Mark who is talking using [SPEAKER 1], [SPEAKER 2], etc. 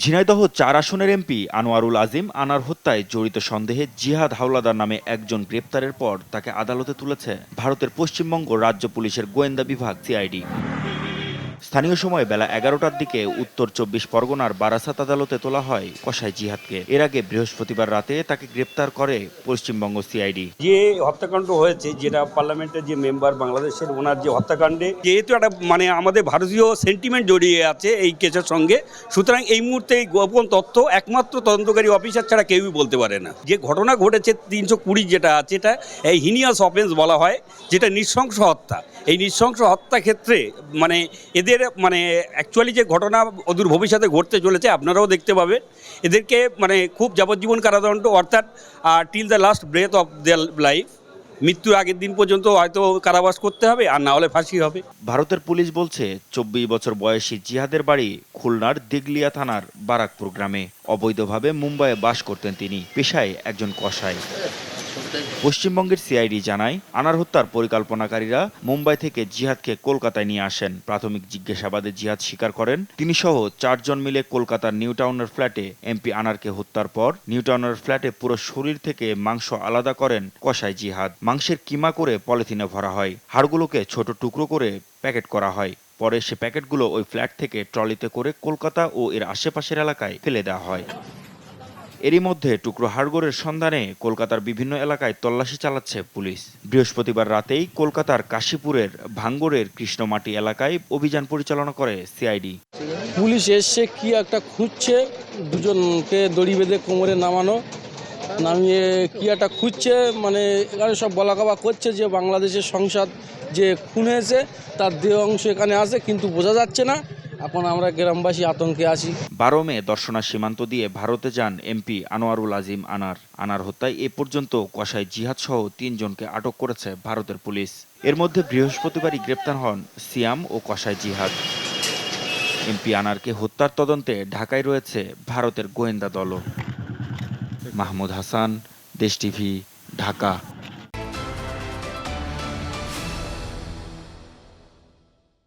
[SPEAKER 1] ঝিনাইদহ ৪ আসনের এমপি আনোয়ারুল আজিম আনার হত্যায় জড়িত সন্দেহে জিহাদ হাওলাদার নামে একজন গ্রেপ্তারের পর তাকে আদালতে তুলেছে ভারতের পশ্চিমবঙ্গ রাজ্য পুলিশের গোয়েন্দা বিভাগ সিআইডি। স্থানীয় সময় বেলা ১১টার দিকে উত্তর ২৪ পরগনার বারাসাত আদালতে তোলা হয় কসাই জিহাদকে। এর আগে বৃহস্পতিবার রাতে তাকে গ্রেপ্তার করে পশ্চিমবঙ্গ সিআইডি।
[SPEAKER 2] যে হত্যাকাণ্ড হয়েছে, যেটা পার্লামেন্টের যে মেম্বার বাংলাদেশের, ওনার যে হত্যাকাণ্ডে যেহেতু একটা আমাদের ভারতীয় সেন্টিমেন্ট জড়িয়ে আছে এই কেসের সঙ্গে, সুতরাং এই মুহূর্তে এই গোপন তথ্য একমাত্র তদন্তকারী অফিসার ছাড়া কেউই বলতে পারে না। যে ঘটনা ঘটেছে ৩২০ যেটা আছে, এটা এই হিনিয়াস অফেন্স বলা হয়, যেটা নৃশংস হত্যা। এই নৃশংস হত্যা ক্ষেত্রে এদের অ্যাকচুয়ালি যে ঘটনা অদূর ভবিষ্যতে ঘটতে চলেছে আপনারাও দেখতে পাবেন। এদেরকে খুব যাবজ্জীবন কারাদণ্ড, অর্থাৎ till the last breadth of their life, মৃত্যুর আগের দিন পর্যন্ত হয়তো কারাবাস করতে হবে, আর না হলে ফাঁসি হবে।
[SPEAKER 1] ভারতের পুলিশ বলছে ২৪ বছর বয়সী জিহাদের বাড়ি খুলনার দিগলিয়া থানার বারাকপুর গ্রামে। অবৈধভাবে মুম্বাইয়ে বাস করতেন তিনি, পেশায় একজন কসাই। পশ্চিমবঙ্গের সিআইডি জানায়, আনার হত্যার পরিকল্পনাকারীরা মুম্বাই থেকে জিহাদকে কলকাতায় নিয়ে আসেন। প্রাথমিক জিজ্ঞাসাবাদে জিহাদ স্বীকার করেন তিনি সহ ৪ জন মিলে কলকাতার নিউ টাউনের ফ্ল্যাটে এমপি আনারকে হত্যার পর নিউ টাউনের ফ্ল্যাটে পুরো শরীর থেকে মাংস আলাদা করেন কসাই জিহাদ। মাংসের কিমা করে পলিথিনে ভরা হয়, হাড়গুলোকে ছোট টুকরো করে প্যাকেট করা হয়। পরে সে প্যাকেটগুলো ওই ফ্ল্যাট থেকে ট্রলিতে করে কলকাতা ও এর আশেপাশের এলাকায় ফেলে দেওয়া হয়। এরই মধ্যে টুকরো হাড়গোড়ের সন্ধানে কলকাতার বিভিন্ন এলাকায় তল্লাশি চালাচ্ছে পুলিশ। বৃহস্পতিবার রাতেই কলকাতার কাশীপুরের ভাঙ্গরের কৃষ্ণমাটি এলাকায় অভিযান পরিচালনা করে সিআইডি।
[SPEAKER 3] পুলিশ এসছে কি একটা খুঁজছে, দুজনকে দড়ি বেঁধে কোমরে নামিয়ে কি একটা খুঁজছে। এখানে সব বলাকবা করছে যে বাংলাদেশের সংসদ যে খুন হয়েছে তার দেহ অংশ এখানে আছে, কিন্তু বোঝা যাচ্ছে না। এখন আমরা গ্রামবাসী আতঙ্কে আছি।
[SPEAKER 1] ১২ মে দর্শনা সীমান্ত দিয়ে ভারতে যান এমপি আনোয়ারুল আজিম আনার হত্যায় এ পর্যন্ত কসাই জিহাদ সহ ৩ জনকে আটক করেছে ভারতের পুলিশ। এর মধ্যে বৃহস্পতিবারই গ্রেপ্তার হন সিয়াম ও কসাই জিহাদ। এমপি আনারকে হত্যার তদন্তে ঢাকায় রয়েছে ভারতের গোয়েন্দা দলও। মাহমুদ হাসান, দেশ টিভি, ঢাকা।